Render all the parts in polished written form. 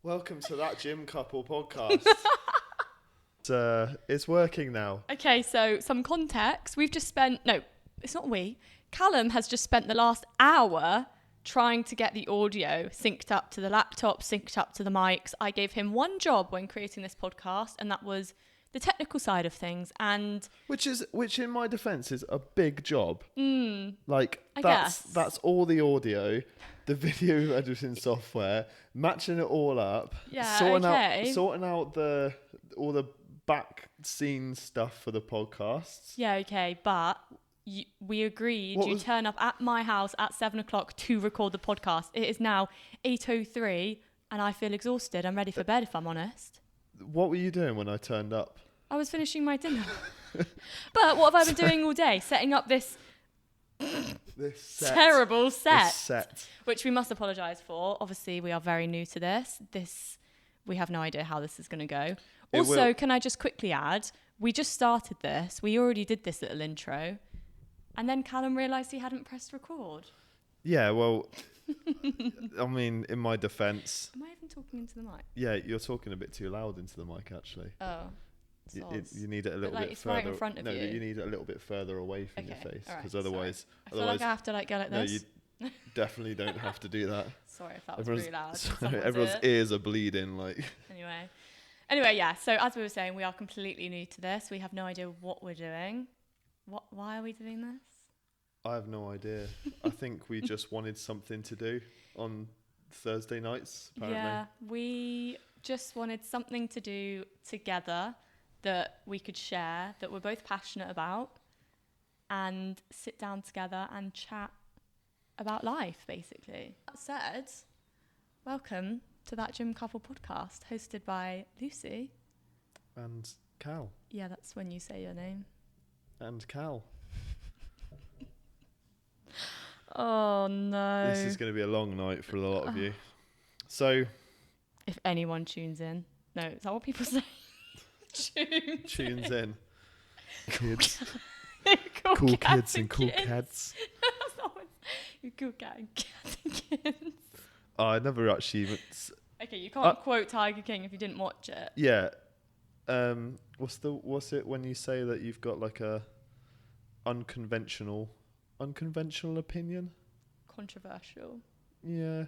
Welcome to That Gym Couple podcast. It's working now. Okay, so some context. We've just spent, no, it's not we. Callum has just spent the last hour trying to get the audio synced up to the laptop, synced up to the mics. I gave him one job when creating this podcast, and that was the technical side of things. And Which in my defence is a big job. I guess. That's all the audio, the video editing software, matching it all up, Yeah, sorting out all the back scene stuff for the podcasts. Yeah, okay, but we agreed you turn up at my house at 7 o'clock to record the podcast. It is now 8:03 and I feel exhausted. I'm ready for bed, if I'm honest. What were you doing when I turned up? I was finishing my dinner. But what have I been doing all day? Setting up this terrible set. Which we must apologise for. Obviously, we are very new to this. We have no idea how this is going to go. Also, can I just quickly add, we just started this. We already did this little intro. And then Callum realised he hadn't pressed record. Yeah, well, I mean, in my defence... Am I even talking into the mic? Yeah, you're talking a bit too loud into the mic, actually. Oh. You need it a little bit it's further. Right in front of you. No, you need it a little bit further away from your face, because otherwise, I feel like I have to go like this. No, you definitely don't have to do that. Sorry if that was really loud. Everyone's ears are bleeding. Anyway, yeah. So as we were saying, we are completely new to this. We have no idea what we're doing. Why are we doing this? I have no idea. I think we just wanted something to do on Thursday nights. Apparently. Yeah, we just wanted something to do together that we could share, that we're both passionate about, and sit down together and chat about life, basically. That said, welcome to That Gym Couple podcast, hosted by Lucy. And Cal. Yeah, that's when you say your name. And Cal. Oh, no. This is going to be a long night for a lot of you. So... If anyone tunes in. No, is that what people say? Tunes in. Kids. cool kids and cool cats. You cool cat and kids. Oh, I never actually... Okay, you can't quote Tiger King if you didn't watch it. Yeah. What's it when you say that you've got like a unconventional opinion? Controversial. Yeah.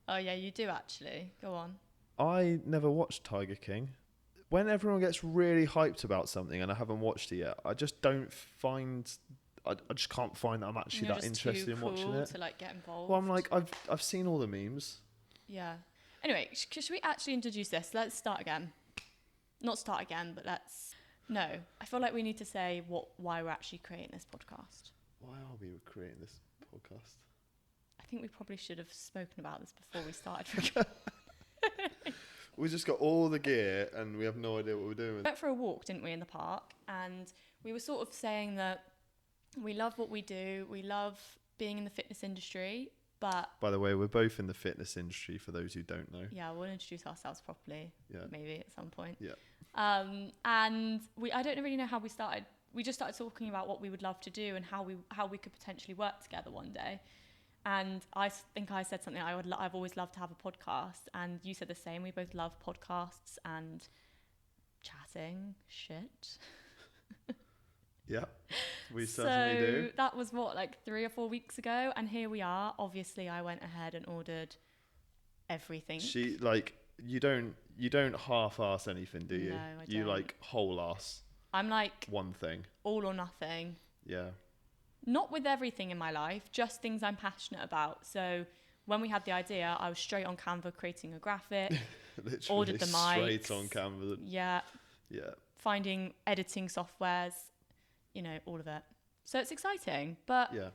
Oh yeah, you do actually. Go on. I never watched Tiger King. When everyone gets really hyped about something and I haven't watched it yet, I just don't find... I just can't find that I'm actually that interested in watching it. To like get involved. Well, I'm like, I've seen all the memes. Yeah. Anyway, should we actually introduce this? Let's start again. Not start again, but let's... No. I feel like we need to say why we're actually creating this podcast. Why are we creating this podcast? I think we probably should have spoken about this before we started recording. We just got all the gear and we have no idea what we're doing. We went for a walk, didn't we, in the park? And we were sort of saying that we love what we do. We love being in the fitness industry, but... By the way, we're both in the fitness industry, for those who don't know. Yeah, we'll introduce ourselves properly, maybe at some point. Yeah. And I don't really know how we started. We just started talking about what we would love to do and how we could potentially work together one day. And I think I said something, I've always loved to have a podcast. And you said the same. We both love podcasts and chatting shit. Yeah, we certainly do. So that was like 3 or 4 weeks ago. And here we are. Obviously, I went ahead and ordered everything. You don't half-ass anything, do you? No, I don't. You like whole-ass. I'm like... one thing. All or nothing. Yeah. Not with everything in my life, just things I'm passionate about. So when we had the idea, I was straight on Canva creating a graphic, ordered the mics. Straight on Canva. Yeah. Yeah. Finding editing softwares, all of it. So it's exciting, but... Yeah.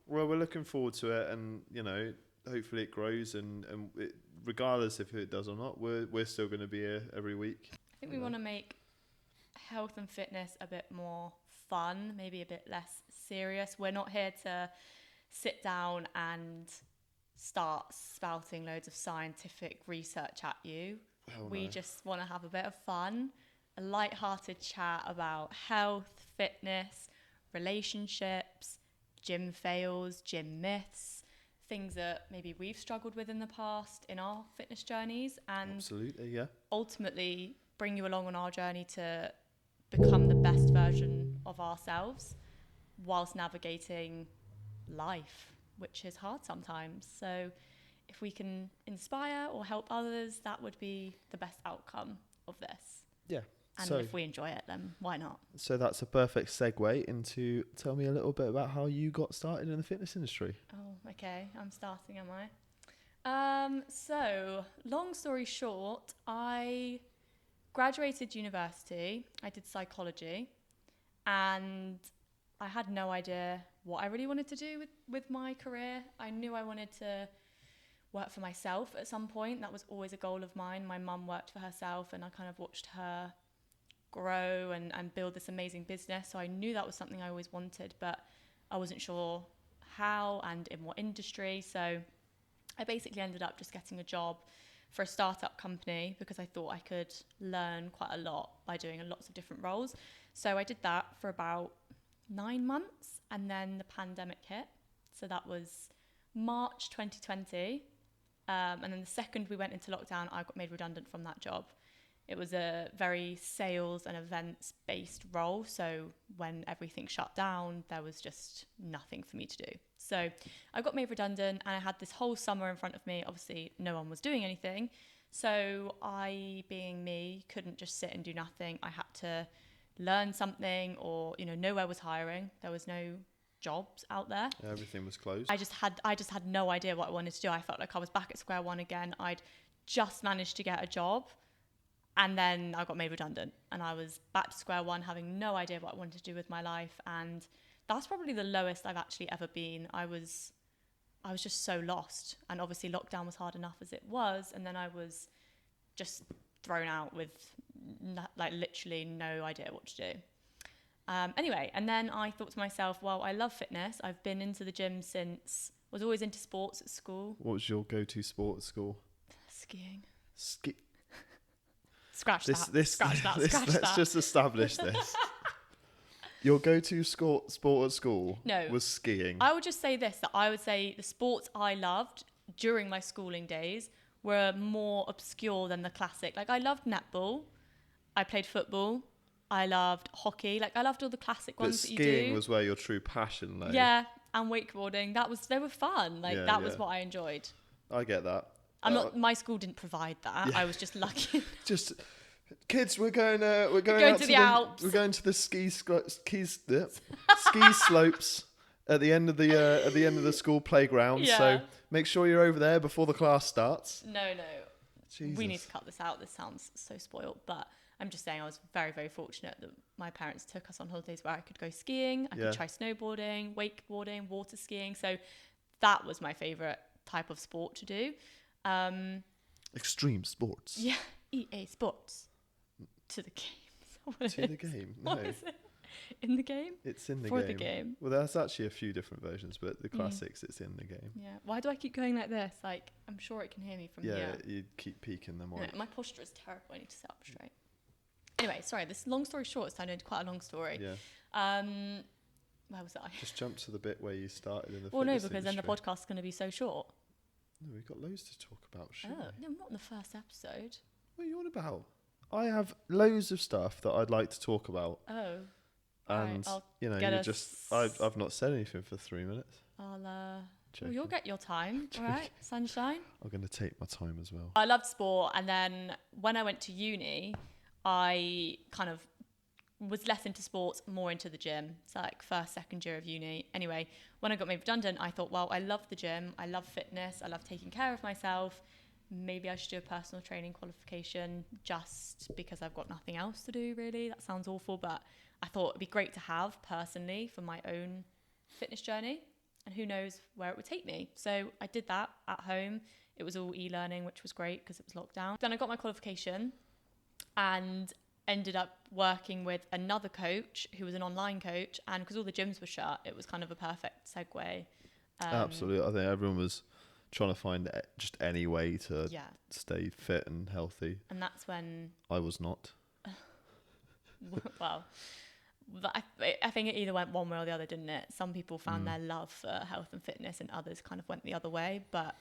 Well, we're looking forward to it and, hopefully it grows and regardless if it does or not, we're still going to be here every week. I think we want to make health and fitness a bit more fun, maybe a bit less serious. We're not here to sit down and start spouting loads of scientific research at you. We just want to have a bit of fun, a light-hearted chat about health, fitness, relationships, gym fails, gym myths, things that maybe we've struggled with in the past in our fitness journeys, and Absolutely, yeah. ultimately bring you along on our journey to become the best version of ourselves whilst navigating life, which is hard sometimes. So if we can inspire or help others, that would be the best outcome of this. Yeah. And So if we enjoy it, then why not? So that's a perfect segue into, tell me a little bit about how you got started in the fitness industry. Oh, okay. I'm starting, am I? So long story short, I graduated university. I did psychology, and I had no idea what I really wanted to do with my career. I knew I wanted to work for myself at some point. That was always a goal of mine. My mum worked for herself, and I kind of watched her grow and build this amazing business. So I knew that was something I always wanted, but I wasn't sure how and in what industry. So I basically ended up just getting a job for a startup company because I thought I could learn quite a lot by doing lots of different roles. So I did that for about 9 months, and then the pandemic hit. So that was March 2020. And then the second we went into lockdown, I got made redundant from that job. It was a very sales and events based role. So when everything shut down, there was just nothing for me to do. So I got made redundant, and I had this whole summer in front of me. Obviously, no one was doing anything. So I, being me, couldn't just sit and do nothing. I had to learn something, or, nowhere was hiring. There was no jobs out there. Everything was closed. I just had no idea what I wanted to do. I felt like I was back at square one again. I'd just managed to get a job, and then I got made redundant, and I was back to square one, having no idea what I wanted to do with my life. And that's probably the lowest I've actually ever been. I was just so lost, and obviously lockdown was hard enough as it was, and then I was just thrown out with literally no idea what to do. Anyway, and then I thought to myself, well, I love fitness. I've been into the gym since, was always into sports at school. What was your go-to sport at school? Skiing. Scratch that. Let's just establish this. Your go-to sport at school was skiing. I would just say this, that I would say the sports I loved during my schooling days were more obscure than the classic. Like, I loved netball. I played football. I loved hockey. Like, I loved all the classic ones that you do. But skiing was where your true passion lay. Yeah, and wakeboarding. They were fun. That was what I enjoyed. I get that. My school didn't provide that. Yeah. I was just lucky. Just, kids, we're going out to the Alps. We're going to the ski slopes at the end of the school playground. Yeah. So make sure you're over there before the class starts. No. Jesus. We need to cut this out. This sounds so spoiled, but I'm just saying I was very, very fortunate that my parents took us on holidays where I could go skiing, I could try snowboarding, wakeboarding, water skiing. So that was my favourite type of sport to do. Extreme sports. Yeah, EA Sports. To the game. To the game? No. What is it? In the game? It's in the For game. the game. Well, there's actually a few different versions, but the classics, it's in the game. Yeah. Why do I keep going like this? Like, I'm sure it can hear me from here. Yeah, you keep peeking them on. No, my posture is terrible. I need to sit up straight. Anyway, sorry, this long story short, it's turned into quite a long story. Yeah. Where was I? Just jump to the bit where you started in the Well, no, because industry. then the podcast's going to be so short. No, we've got loads to talk about, shouldn't we? No, not in the first episode. What are you on about? I have loads of stuff that I'd like to talk about. Oh. And, right, I've not said anything for 3 minutes. Well, you'll get your time, all right, sunshine? I'm going to take my time as well. I loved sport, and then when I went to uni, I kind of was less into sports, more into the gym. So like first, second year of uni. Anyway, when I got made redundant, I thought, well, I love the gym. I love fitness. I love taking care of myself. Maybe I should do a personal training qualification just because I've got nothing else to do, really. That sounds awful, but I thought it'd be great to have personally for my own fitness journey. And who knows where it would take me. So I did that at home. It was all e-learning, which was great because it was lockdown. Then I got my qualification and ended up working with another coach who was an online coach, and because all the gyms were shut, it was kind of a perfect segue. Absolutely. I think everyone was trying to find just any way to stay fit and healthy. And that's when... I was not. Well, I think it either went one way or the other, didn't it? Some people found their love for health and fitness, and others kind of went the other way, but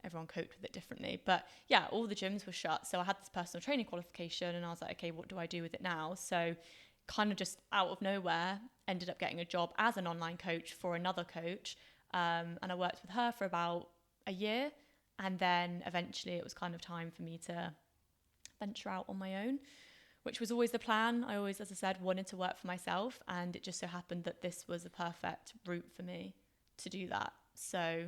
everyone coped with it differently. But yeah, all the gyms were shut. So I had this personal training qualification, and I was like, okay, what do I do with it now? So kind of just out of nowhere, ended up getting a job as an online coach for another coach. And I worked with her for about a year. And then eventually it was kind of time for me to venture out on my own, which was always the plan. I always, as I said, wanted to work for myself, and it just so happened that this was a perfect route for me to do that. So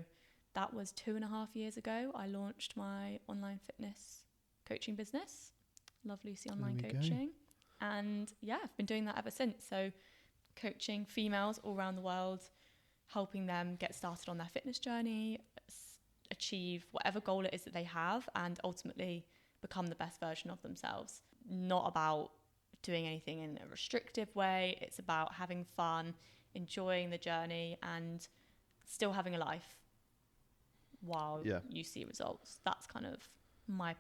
that was 2.5 years ago. I launched my online fitness coaching business, Love Lucy Online Coaching. And yeah, I've been doing that ever since. So coaching females all around the world, helping them get started on their fitness journey, achieve whatever goal it is that they have, and ultimately become the best version of themselves. Not about doing anything in a restrictive way. It's about having fun, enjoying the journey, and still having a life while you see results. That's kind of my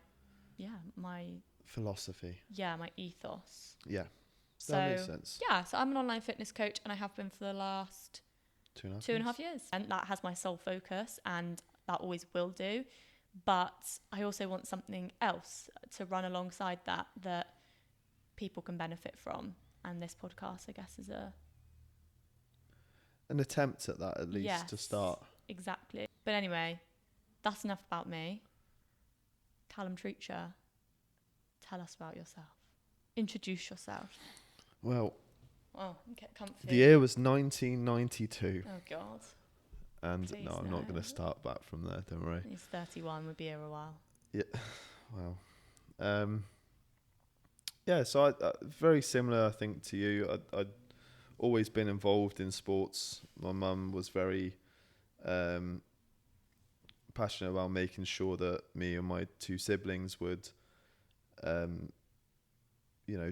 philosophy. Yeah, my ethos. Yeah, So that makes sense. yeah, so I'm an online fitness coach, and I have been for the last 2.5 years. And that has my sole focus, and that always will do. But I also want something else to run alongside that people can benefit from. And this podcast, I guess, is an attempt at that, at least, to start. Exactly. But anyway, that's enough about me. Callum Treacher, tell us about yourself. Introduce yourself. Well, get comfy. The year was 1992. Oh, God. And Please, no, I'm not going to start back from there, don't worry. He's 31, would be here a while. Yeah, well. Yeah, so I very similar, I think, to you. I'd always been involved in sports. My mum was very passionate about making sure that me and my two siblings would,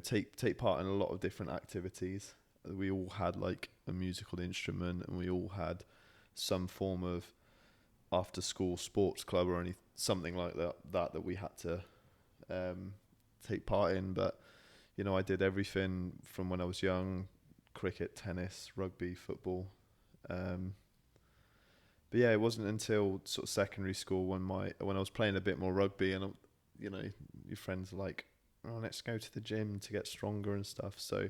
take part in a lot of different activities. We all had like a musical instrument, and we all had some form of after school sports club or something like that we had to take part in. But I did everything from when I was young: cricket, tennis, rugby, football. But yeah, it wasn't until sort of secondary school when I was playing a bit more rugby, and your friends are like, "Oh, let's go to the gym to get stronger and stuff." So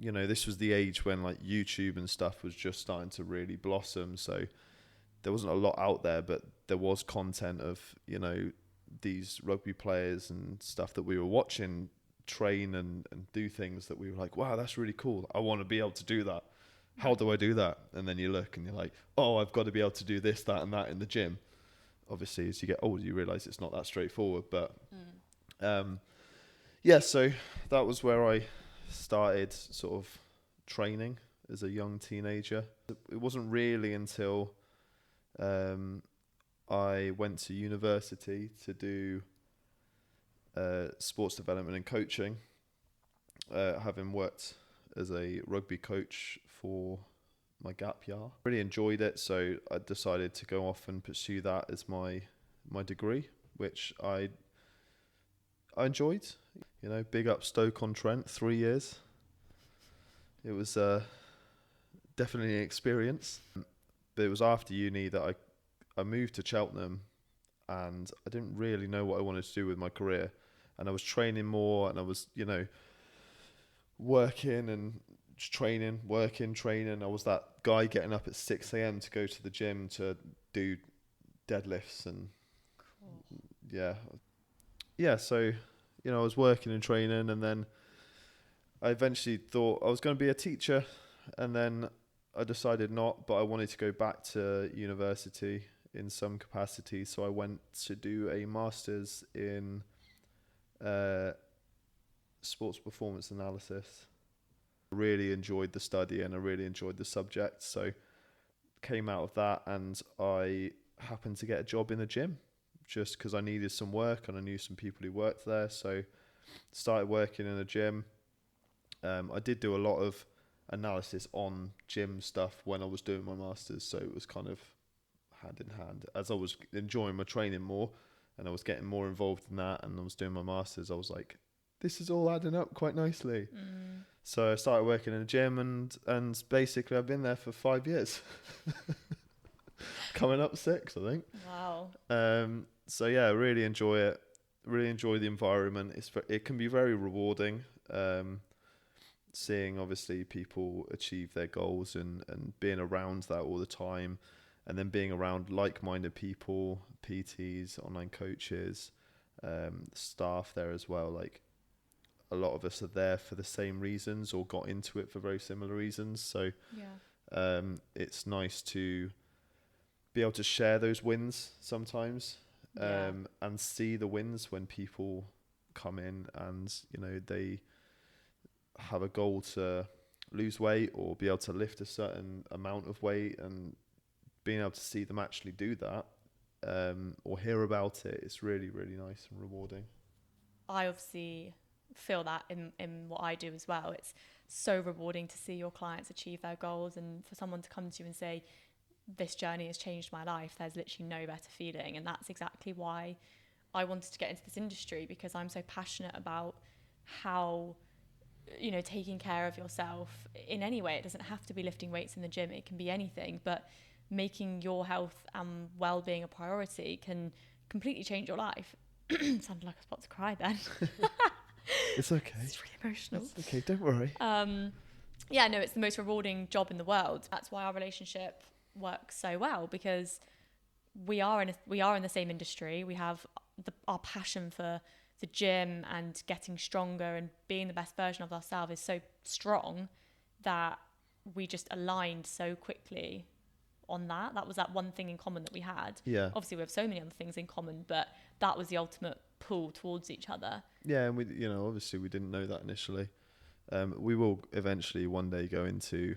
this was the age when like YouTube and stuff was just starting to really blossom. So there wasn't a lot out there, but there was content of these rugby players and stuff that we were watching train and do things that we were like, wow, that's really cool. I want to be able to do that. How do I do that? And then you look and you're like, oh, I've got to be able to do this, that, and that in the gym. Obviously, as you get older, you realize it's not that straightforward. But so that was where I started sort of training as a young teenager. It wasn't really until I went to university to do sports development and coaching, having worked as a rugby coach for my gap year. Really enjoyed it, so I decided to go off and pursue that as my degree, which I enjoyed. Big up Stoke-on-Trent, 3 years. It was definitely an experience. But it was after uni that I moved to Cheltenham, and I didn't really know what I wanted to do with my career. And I was training more, and I was, working and training. I was that guy getting up at 6 a.m. to go to the gym to do deadlifts and yeah. So, I was working and training, and then I eventually thought I was going to be a teacher, and then I decided not, but I wanted to go back to university in some capacity. So I went to do a master's in sports performance analysis. I really enjoyed the study and I really enjoyed the subject. So came out of that, and I happened to get a job in a gym just because I needed some work and I knew some people who worked there. So started working in a gym. I did do a lot of analysis on gym stuff when I was doing my masters, so it was kind of hand in hand. As I was enjoying my training more and I was getting more involved in that, and I was doing my masters, I was like, this is all adding up quite nicely. So I started working in a gym, and basically I've been there for 5 years, coming up 6, I think. Wow. So yeah, I really enjoy it. Really enjoy the environment. It can be very rewarding. Seeing obviously people achieve their goals and being around that all the time, and then being around like-minded people, PTs, online coaches, staff there as well. Like a lot of us are there for the same reasons or got into it for very similar reasons. So Yeah. it's nice to be able to share those wins sometimes, Yeah. and see the wins when people come in and they have a goal to lose weight or be able to lift a certain amount of weight, and being able to see them actually do that, or hear about it, it's really, really nice and rewarding. I obviously feel that in what I do as well. It's so rewarding to see your clients achieve their goals, and for someone to come to you and say, this journey has changed my life. There's literally no better feeling. And that's exactly why I wanted to get into this industry, because I'm so passionate about how, taking care of yourself in any way. It doesn't have to be lifting weights in the gym, it can be anything, but making your health and well-being a priority can completely change your life. Sounded like I was about to cry then. It's okay. It's really emotional. It's okay. Don't worry. Yeah, no, it's the most rewarding job in the world. That's why our relationship works so well, because we are in the same industry. We have our passion for the gym and getting stronger and being the best version of ourselves is so strong that we just aligned so quickly on that. That was that one thing in common that we had. Yeah. Obviously, we have so many other things in common, but that was the ultimate pull towards each other. Yeah, and we, obviously we didn't know that initially. We will eventually one day go into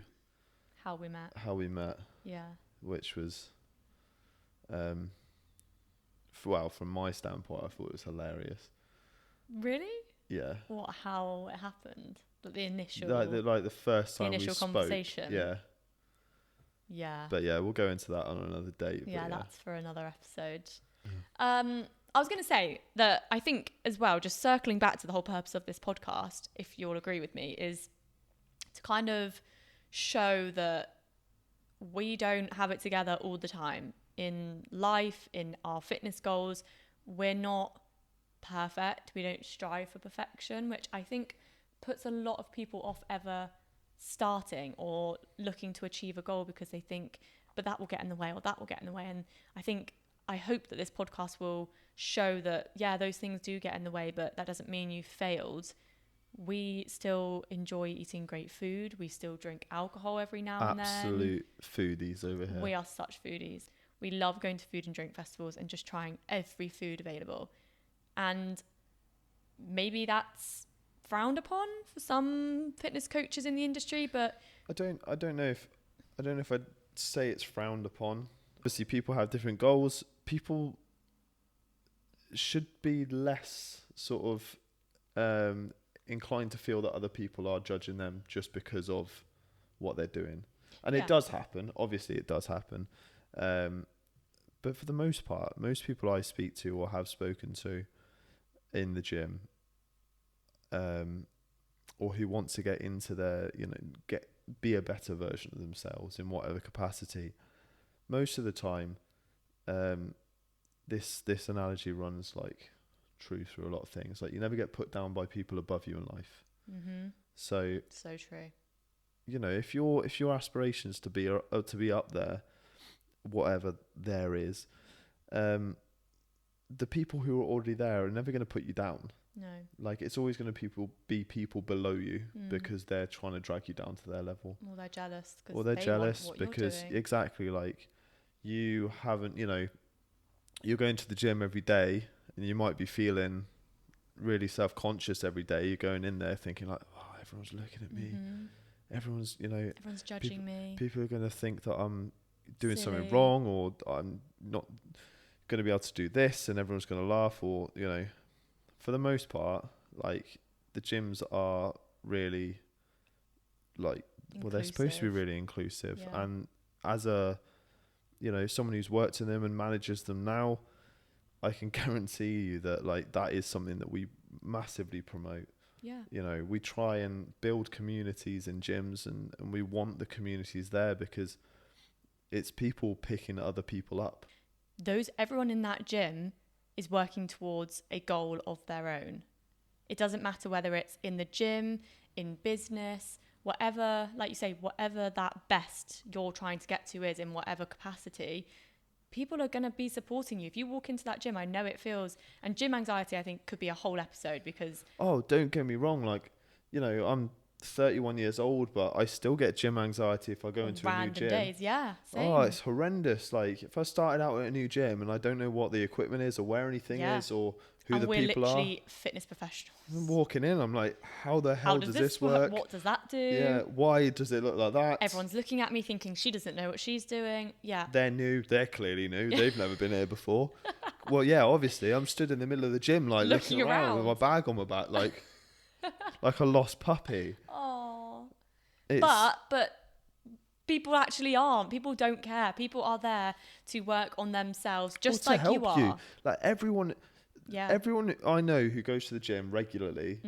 How we met. how we met, Yeah. which was, well, from my standpoint, I thought it was hilarious. Really? Yeah. What? How it happened? The initial. Like the first The time we initial spoke. conversation. Yeah. Yeah. But yeah, we'll go into that on another date. Yeah, But yeah. that's for another episode. I was going to say that I think as well, just circling back to the whole purpose of this podcast, if you'll agree with me, is to kind of show that we don't have it together all the time in life, in our fitness goals. We're not perfect. We don't strive for perfection, which I think puts a lot of people off ever starting or looking to achieve a goal, because they think, but that will get in the way, or that will get in the way. And I hope that this podcast will show that, yeah, those things do get in the way, but that doesn't mean you failed. We still enjoy eating great food. We still drink alcohol every now and then. Absolute foodies over here. We are such foodies. We love going to food and drink festivals and just trying every food available. And maybe that's frowned upon for some fitness coaches in the industry, but I don't know if I'd say it's frowned upon. Obviously, people have different goals. People should be less sort of inclined to feel that other people are judging them just because of what they're doing. And yeah. it does happen. Obviously, it does happen. But for the most part, most people I speak to or have spoken to in the gym, or who want to get into their, be a better version of themselves in whatever capacity, most of the time, this analogy runs like true through a lot of things. Like, you never get put down by people above you in life. Mm-hmm. So true. if your aspirations to be up there, whatever there is, the people who are already there are never going to put you down. No. Like, it's always going to be people below you because they're trying to drag you down to their level. Or they're jealous. Or they're jealous want because, you're exactly, like, you haven't, you're going to the gym every day and you might be feeling really self-conscious every day. You're going in there thinking like, oh, everyone's looking at me. Everyone's, everyone's judging me. People are going to think that I'm doing Silly. something wrong, or I'm not going to be able to do this, and everyone's going to laugh. Or, for the most part, like, the gyms are really, like, well, they're supposed to be really inclusive. Yeah. And as a, someone who's worked in them and manages them now, I can guarantee you that, like, that is something that we massively promote. Yeah. You know, we try and build communities in gyms, and we want the communities there because it's people picking other people up. Everyone in that gym is working towards a goal of their own. It doesn't matter whether it's in the gym, in business, whatever, like you say, whatever that best you're trying to get to is in whatever capacity, people are going to be supporting you. If you walk into that gym, I know it feels, and gym anxiety, I think, could be a whole episode because Oh, don't get me wrong. Like, you know, I'm 31 years old, but I still get gym anxiety if I go on into a new random gym. days, yeah, Oh, same. it's horrendous. Like, if I started out at a new gym and I don't know what the equipment is or where anything Yeah. is or who And the we're people are, literally fitness professionals. I'm walking in, I'm like, how the How hell does does this this work? work? What does that Yeah, do? why does it look like that? Everyone's looking at me thinking she doesn't know what she's doing. Yeah. They're new. They're clearly new. They've never been here before. Well, yeah, obviously, I'm stood in the middle of the gym, like looking Looking around with my around. bag on my back, like a lost puppy. Oh. It's But people actually aren't. People don't care. People are there to work on themselves all just to like you help you. are. Like Yeah. everyone I know who goes to the gym regularly,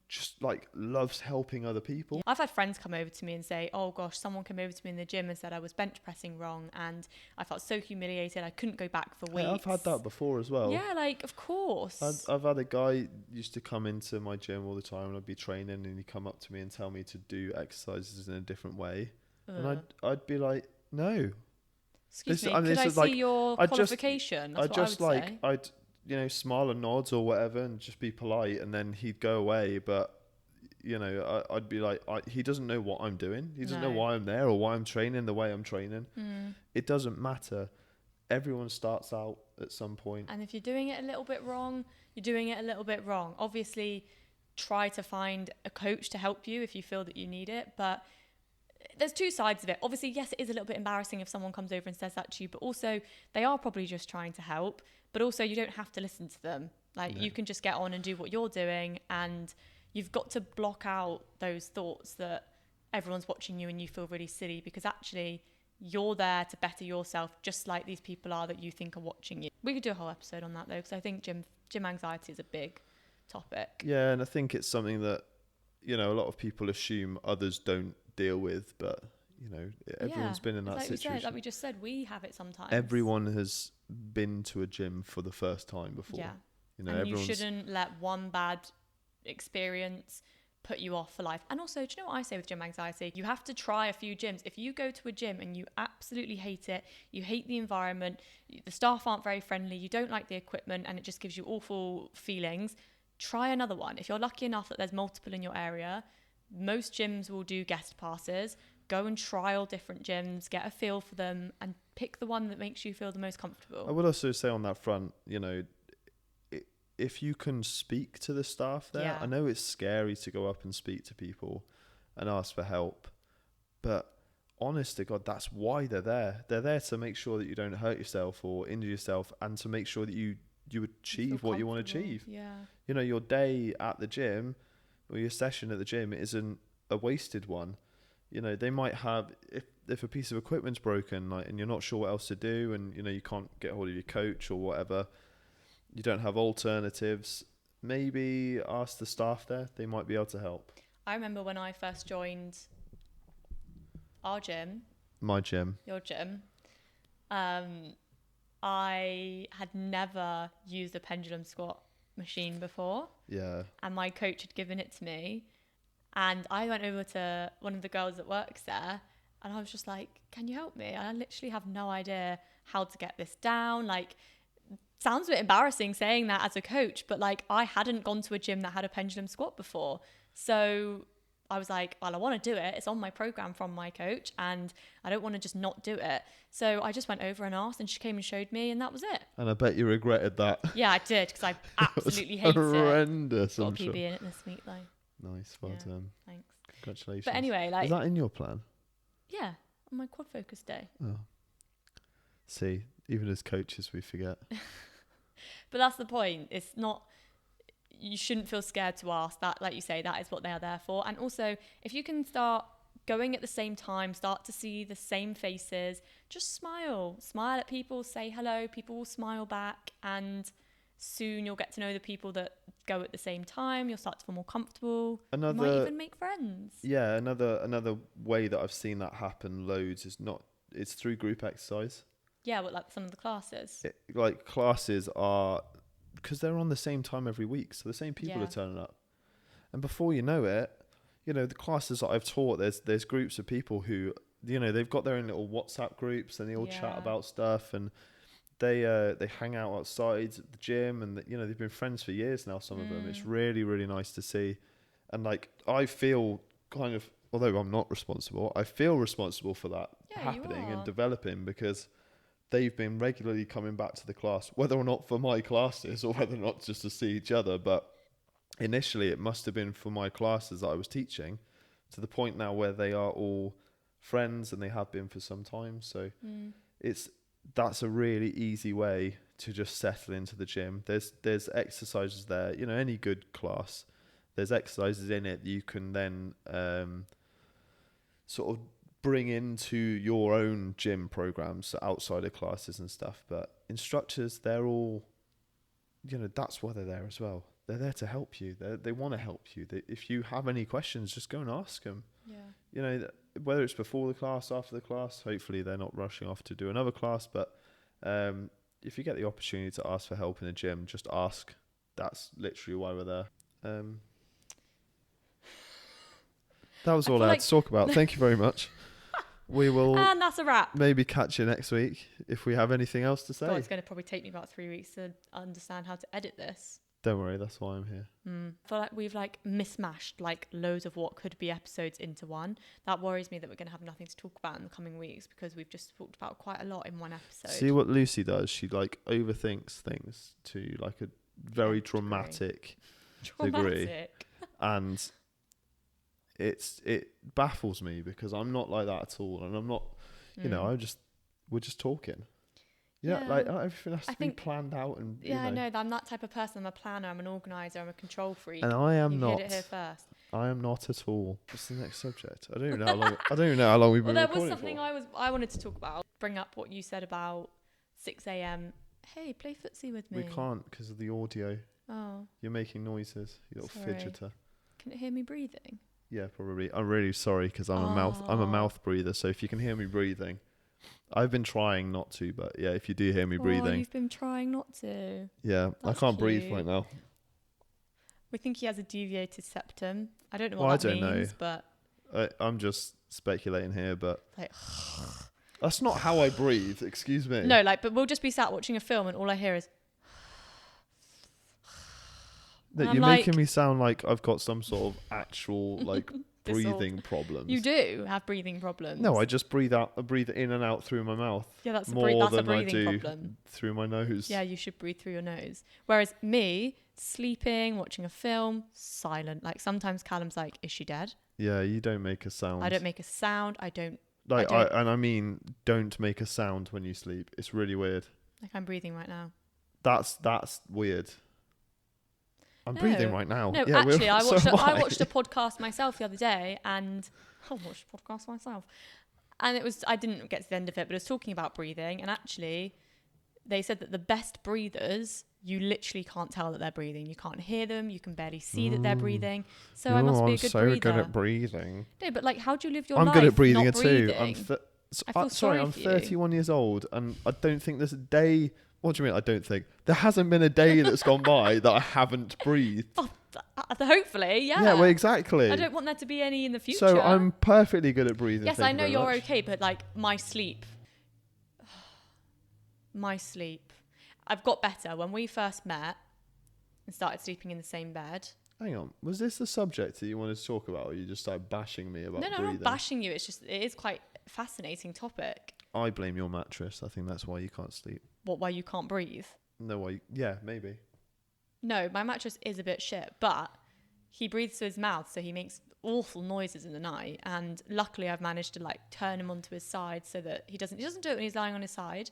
just like loves helping other people. Yeah. I've had friends come over to me and say, oh gosh, someone came over to me in the gym and said I was bench pressing wrong and I felt so humiliated. I couldn't go back for Hey, I've weeks. had that before as well. Yeah, like, of course. I've had a guy used to come into my gym all the time and I'd be training and he'd come up to me and tell me to do exercises in a different way. And Ugh. I'd be like, no. Excuse me, I mean, could this I is see like, your I just, qualification? I That's what I just would like, say. I'd, you know, smile and nods or whatever and just be polite and then he'd go away. But, you know, I'd be like, he doesn't know what I'm doing. He doesn't know No. why I'm there or why I'm training the way I'm training. Mm. It doesn't matter. Everyone starts out at some point. And if you're doing it a little bit wrong, you're doing it a little bit wrong. Obviously, try to find a coach to help you if you feel that you need it. But there's two sides of it. Obviously, yes, it is a little bit embarrassing if someone comes over and says that to you, but also they are probably just trying to help. But also, you don't have to listen to them. Like, No. you can just get on and do what you're doing. And you've got to block out those thoughts that everyone's watching you and you feel really silly because actually you're there to better yourself just like these people are that you think are watching you. We could do a whole episode on that though because I think gym anxiety is a big topic. Yeah, and I think it's something that, you know, a lot of people assume others don't deal with, but, you know, everyone's been in it's that like we said, like situation. we just said, we have it sometimes. Everyone has been to a gym for the first time before. Yeah. You know, And you shouldn't let one bad experience put you off for life. And also, do you know what I say with gym anxiety? You have to try a few gyms. If you go to a gym and you absolutely hate it, you hate the environment, the staff aren't very friendly, you don't like the equipment, and it just gives you awful feelings, try another one. If you're lucky enough that there's multiple in your area, most gyms will do guest passes. Go and trial different gyms, get a feel for them, and pick the one that makes you feel the most comfortable. I would also say on that front, you know, if you can speak to the staff there, Yeah. I know it's scary to go up and speak to people and ask for help, but honest to God, that's why they're there. They're there to make sure that you don't hurt yourself or injure yourself and to make sure that you achieve what you want to achieve. Yeah. You know, your day at the gym or your session at the gym isn't a wasted one. You know, they might have, if a piece of equipment's broken, like, and you're not sure what else to do, and you know you can't get hold of your coach or whatever, you don't have alternatives, maybe ask the staff there. They might be able to help. I remember when I first joined our gym, My gym. your gym, I had never used a pendulum squat machine before, Yeah. and my coach had given it to me. And I went over to one of the girls that works there and I was just like, can you help me? I literally have no idea how to get this down. Like, sounds a bit embarrassing saying that as a coach, but like I hadn't gone to a gym that had a pendulum squat before. So I was like, well, I want to do it. It's on my program from my coach and I don't want to just not do it. So I just went over and asked and she came and showed me and that was it. And I bet you regretted that. Yeah, I did because I absolutely hate it. Horrendous, Got I'm a PB sure. in it this week though. Nice, well Yeah. done. Thanks. Congratulations. But anyway, like, is that in your plan? yeah, on my quad focus day. Oh. See, even as coaches, we forget. But that's the point. It's not, you shouldn't feel scared to ask that. Like you say, that is what they are there for. And also, if you can start going at the same time, start to see the same faces, just smile at people, say hello, people will smile back. And soon you'll get to know the people that go at the same time. You'll start to feel more comfortable. You might Another even make friends. Yeah, another way that I've seen that happen loads is it's through group exercise. Yeah, but like some of the classes. Like classes are, because they're on the same time every week, so the same people are Yeah. turning up, and before you know it, the classes that I've taught, there's groups of people who, they've got their own little WhatsApp groups, and they all chat Yeah. about stuff, and they hang out outside at the gym, and they've been friends for years now. Some of them, it's really really nice to see, and like I feel kind of, although I'm not responsible, I feel responsible for that Yeah, you happening and are. developing, because they've been regularly coming back to the class, whether or not for my classes or whether or not just to see each other. But initially, it must have been for my classes that I was teaching, to the point now where they are all friends and they have been for some time. So it's that's a really easy way to just settle into the gym. There's exercises there. Any good class, there's exercises in it that you can then sort of bring into your own gym programs outside of classes and stuff. But instructors, they're all, that's why they're there as well. They're there to help you. They want to help you. If you have any questions, just go and ask them. Yeah. Whether it's before the class, after the class, hopefully they're not rushing off to do another class. But if you get the opportunity to ask for help in a gym, just ask. That's literally why we're there. That was all I had to talk about. Thank you very much. We will And that's a wrap. maybe catch you next week if we have anything else to say. God, it's going to probably take me about 3 weeks to understand how to edit this. Don't worry, that's why I'm here. I feel like we've mismatched loads of what could be episodes into one. That worries me that we're going to have nothing to talk about in the coming weeks, because we've just talked about quite a lot in one episode. See what Lucy does? She overthinks things to a very dramatic degree. And it baffles me, because I'm not like that at all, and I'm not, we're just talking. Everything has to be planned out, and I know I'm that type of person. I'm a planner, I'm an organizer, I'm a control freak. And I am not. not. You heard it here first. I am not at all. What's the next subject? I don't even know how long. I don't even know how long we've been recording for. There was something I wanted to talk about. Bring up what you said about 6 a.m. Hey, play footsie with me. We can't because of the audio. Oh. You're making noises. You little fidgeter. Can it hear me breathing? Yeah, probably. I'm really sorry, because I'm a mouth breather. So if you can hear me breathing, I've been trying not to, but yeah, if you do hear me breathing, you've been trying not to. Yeah, That's I can't cute. breathe right now. We think he has a deviated septum. I don't know what that means, but I'm just speculating here, but that's not how I breathe. Excuse me. No, but we'll just be sat watching a film, and all I hear is. That you're making me sound like I've got some sort of actual breathing problems. You do have breathing problems. No, I just breathe in and out through my mouth. Yeah, that's more a than breathing I do problem. through my nose. Yeah, you should breathe through your nose. Whereas me, sleeping, watching a film, silent. Sometimes Callum's like, "Is she dead?" Yeah, you don't make a sound. I don't make a sound. I don't. I mean, don't make a sound when you sleep. It's really weird. I'm breathing right now. That's weird. I'm breathing right now. No, yeah, actually, I watched a podcast myself the other day, and I didn't get to the end of it, but it was talking about breathing, and actually, they said that the best breathers, you literally can't tell that they're breathing. You can't hear them. You can barely see that they're breathing. So I must be a good breather. I'm so good at breathing. No, but how do you live your life? I'm good at breathing not too. I'm I'm 31 years old, and I don't think there's a day. What do you mean? I don't think there hasn't been a day that's gone by that I haven't breathed. Oh, hopefully, yeah. Yeah, well, exactly. I don't want there to be any in the future. So I'm perfectly good at breathing. Yes, I know you're okay, but my sleep. I've got better. When we first met and started sleeping in the same bed. Hang on, was this the subject that you wanted to talk about, or you just started bashing me about breathing? No, I'm not bashing you. It is quite a fascinating topic. I blame your mattress. I think that's why you can't sleep. What, why you can't breathe? No, yeah, maybe. No, my mattress is a bit shit, but he breathes through his mouth, so he makes awful noises in the night. And luckily, I've managed to turn him onto his side so that he doesn't do it when he's lying on his side.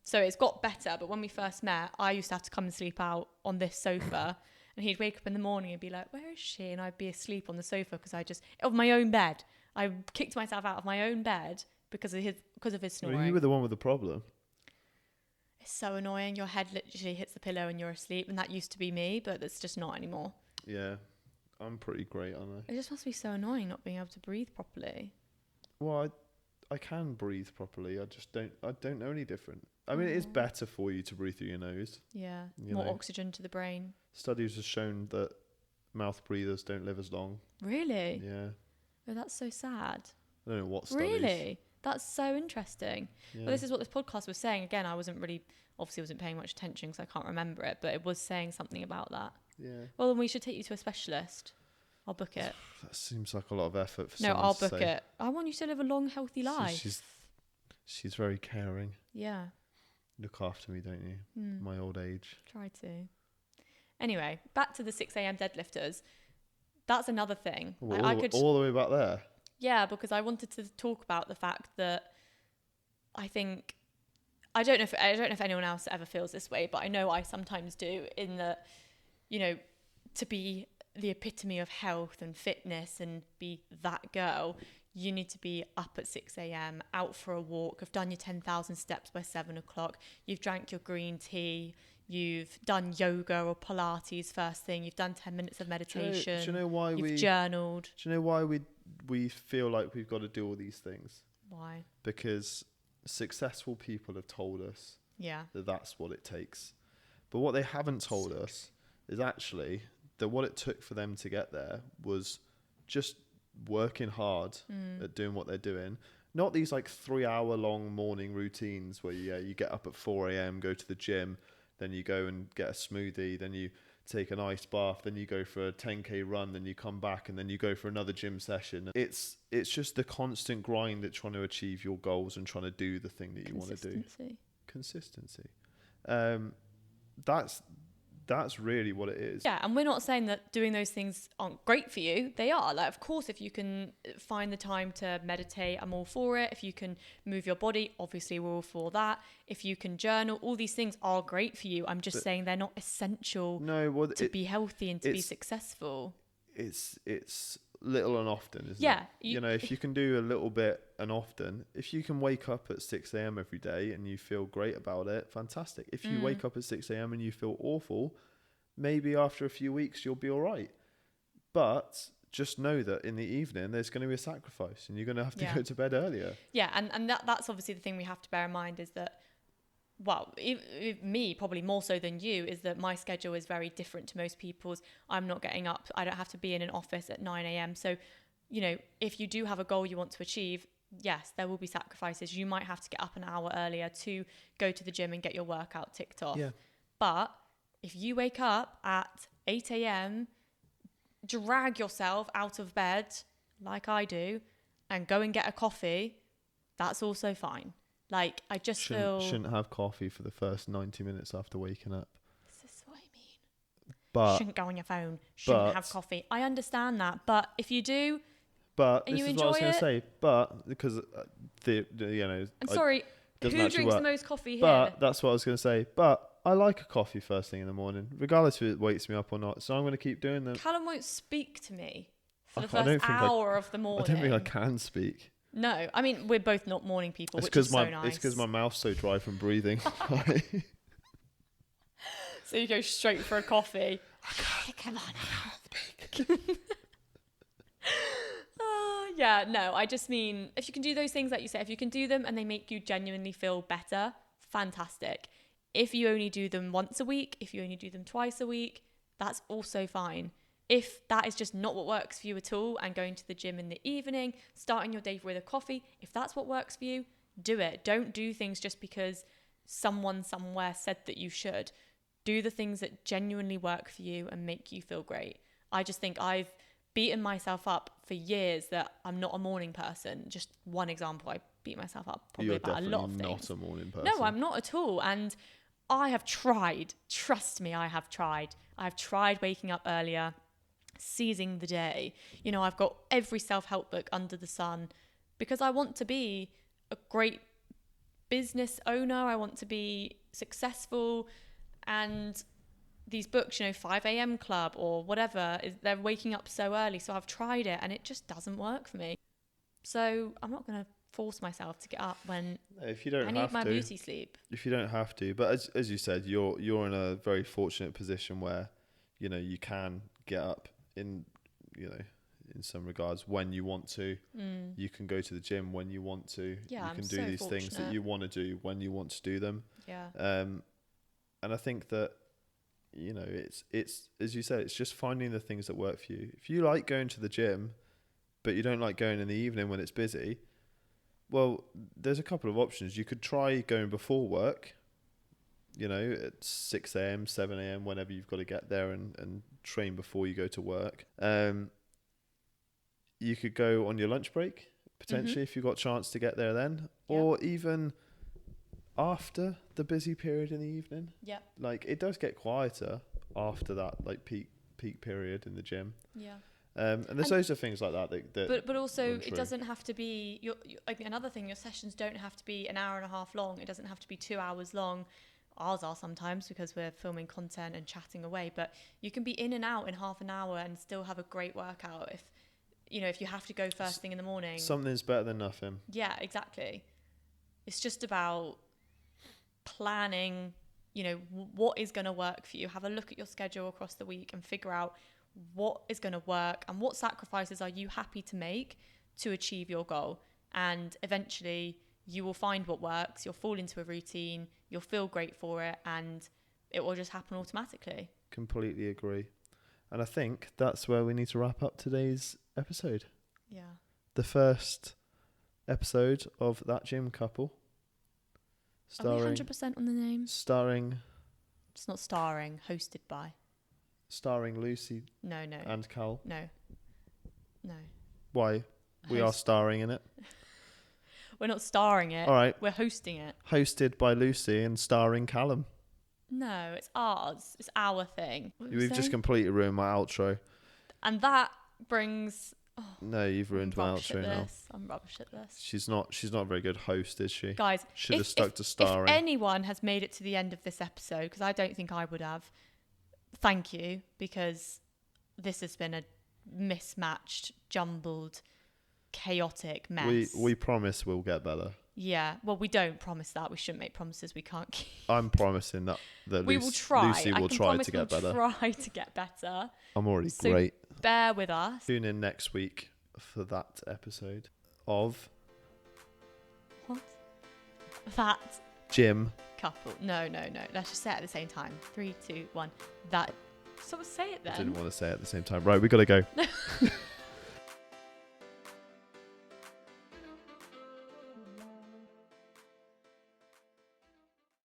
So it's got better. But when we first met, I used to have to come and sleep out on this sofa, and he'd wake up in the morning and be like, "Where is she?" And I'd be asleep on the sofa of my own bed. I kicked myself out of my own bed because of his snoring. Well, you were the one with the problem. It's so annoying. Your head literally hits the pillow and you're asleep, and that used to be me, but that's just not anymore. Yeah, I'm pretty great, aren't I? It just must be so annoying not being able to breathe properly. Well, I can breathe properly. I don't know any different. I mean, it is Oh. better for you to breathe through your nose. Yeah, You more know, oxygen to the brain. studies have shown that mouth breathers don't live as long. Really? Yeah, Oh, that's so sad. I don't know what studies. Really? That's so interesting. Well, Yeah, this is what this podcast was saying. Again, I obviously wasn't paying much attention because I can't remember it, but it was saying something about that. yeah. Well, then we should take you to a specialist. I'll book it. That seems like a lot of effort for No, someone I'll to book say. it. I want you to live a long, healthy life. She's very caring. Yeah. Look after me, don't you? My old age. Try to. Anyway, back to the 6 a.m. deadlifters. That's another thing. Well, I could. all the way back there. Yeah, because I wanted to talk about the fact that I think I don't know if anyone else ever feels this way, but I know I sometimes do. In that, you know, to be the epitome of health and fitness and be that girl, you need to be up at 6 a.m., out for a walk, have done your 10,000 steps by 7 o'clock, you've drank your green tea, you've done yoga or Pilates first thing, you've done 10 minutes of meditation, Do you know why you've journaled. Do you know why we feel like we've got to do all these things? Why? Because successful people have told us Yeah. that that's what it takes. But what they haven't told us is actually that what it took for them to get there was just working hard at doing what they're doing. Not these like 3-hour long morning routines where you get up at 4 a.m, go to the gym, then you go and get a smoothie, then you take an ice bath, then you go for a 10k run, then you come back and then you go for another gym session. It's just the constant grind at trying to achieve your goals and trying to do the thing that you want to do. Consistency. That's really what it is. Yeah, and we're not saying that doing those things aren't great for you. They are. Like, of course, if you can find the time to meditate, I'm all for it. If you can move your body, obviously we're all for that. If you can journal, all these things are great for you. I'm just saying they're not essential to be healthy and to be successful. It's little and often, isn't it? Yeah. You know, if you can do a little bit and often, if you can wake up at 6 a.m. every day and you feel great about it, fantastic. If you wake up at 6 a.m. and you feel awful, maybe after a few weeks you'll be all right. But just know that in the evening there's going to be a sacrifice and you're going to have to go to bed earlier. Yeah, and that's obviously the thing we have to bear in mind is that, well, me probably more so than you, is that my schedule is very different to most people's. I'm not getting up. I don't have to be in an office at 9 a.m. So, you know, if you do have a goal you want to achieve, yes, there will be sacrifices. You might have to get up an hour earlier to go to the gym and get your workout ticked off. Yeah. But if you wake up at 8 a.m., drag yourself out of bed like I do and go and get a coffee, that's also fine. Like, I just shouldn't have coffee for the first 90 minutes after waking up. This is what I mean. But shouldn't go on your phone. Shouldn't have coffee. I understand that, but if you do, but and this you is what I was enjoy going to it, say. But because you know, I'm sorry, who doesn't actually drinks the work. most coffee here? But that's what I was going to say. But I like a coffee first thing in the morning, regardless if it wakes me up or not. So I'm going to keep doing them. Callum won't speak to me for the I don't first think hour of the morning. I don't think I can speak. No, I mean, we're both not morning people, It's which is so my nice. It's because my mouth's so dry from breathing. So you go straight for a coffee. Come on. Yeah, no, I just mean, if you can do those things like you say, if you can do them and they make you genuinely feel better, fantastic. If you only do them once a week, if you only do them twice a week, that's also fine. If that is just not what works for you at all, and going to the gym in the evening, starting your day with a coffee, if that's what works for you, do it. Don't do things just because someone somewhere said that you should. Do the things that genuinely work for you and make you feel great. I just think I've beaten myself up for years that I'm not a morning person. Just one example, I beat myself up probably about a lot of things. You're definitely not a morning person. No, I'm not at all. And I have tried. Trust me, I have tried. I've tried waking up earlier, seizing the day. You know, I've got every self-help book under the sun because I want to be a great business owner. I want to be successful. And these books, you know, 5 a.m. Club or whatever, they're waking up so early. So I've tried it and it just doesn't work for me. So I'm not going to force myself to get up when If you don't I need have my to, beauty sleep. if you don't have to, but as you said, you're in a very fortunate position where, you know, you can get up in, you know, in some regards when you want to. You can go to the gym when you want to. Yeah, You I'm can do so these things that fortunate. you want to do when you want to do them. Yeah. And I think that, you know, it's as you said, it's just finding the things that work for you. If you like going to the gym, but you don't like going in the evening when it's busy, well, there's a couple of options. You could try going before work, you know, at 6 a.m., 7 a.m., whenever you've got to get there and train before you go to work. You could go on your lunch break, potentially, if you've got a chance to get there then, Yeah. or even after the busy period in the evening. Yeah. Like, it does get quieter after that, like, peak period in the gym. Yeah. And there's loads of things like that. But also run it true. doesn't have to be like another thing. Your sessions don't have to be an hour and a half long. It doesn't have to be 2 hours long. Ours are sometimes because we're filming content and chatting away. But you can be in and out in half an hour and still have a great workout. If if you have to go first thing in the morning. Something's better than nothing. Yeah, exactly. It's just about planning. What is going to work for you. Have a look at your schedule across the week and figure out what is going to work and what sacrifices are you happy to make to achieve your goal. And eventually you will find what works. You'll fall into a routine. You'll feel great for it, and it will just happen automatically. Completely agree. And I think that's where we need to wrap up today's episode. Yeah. The first episode of That Gym Couple. Are we 100% on the name? It's not starring, hosted by. Starring Lucy No. and Cal. No. Why? We are starring in it. We're not starring it. All right. We're hosting it. Hosted by Lucy and starring Callum. No, it's ours. It's our thing. We've just completely ruined my outro. And that brings... No, you've ruined my outro now. I'm rubbish at this. She's not a very good host, is she? Guys, should have stuck to starring. If anyone has made it to the end of this episode, because I don't think I would have, thank you, because this has been a mismatched, jumbled, chaotic mess. We promise we'll get better. Yeah, well, we don't promise that. We shouldn't make promises we can't keep. I'm promising that we will try. Lucy will try to get better. Try to get better. I'm already great. Bear with us. Tune in next week for that episode of What? That Gym Couple. No. Let's just say it at the same time. 3, 2, 1. That. So say it then. I didn't want to say it at the same time. Right, we got to go.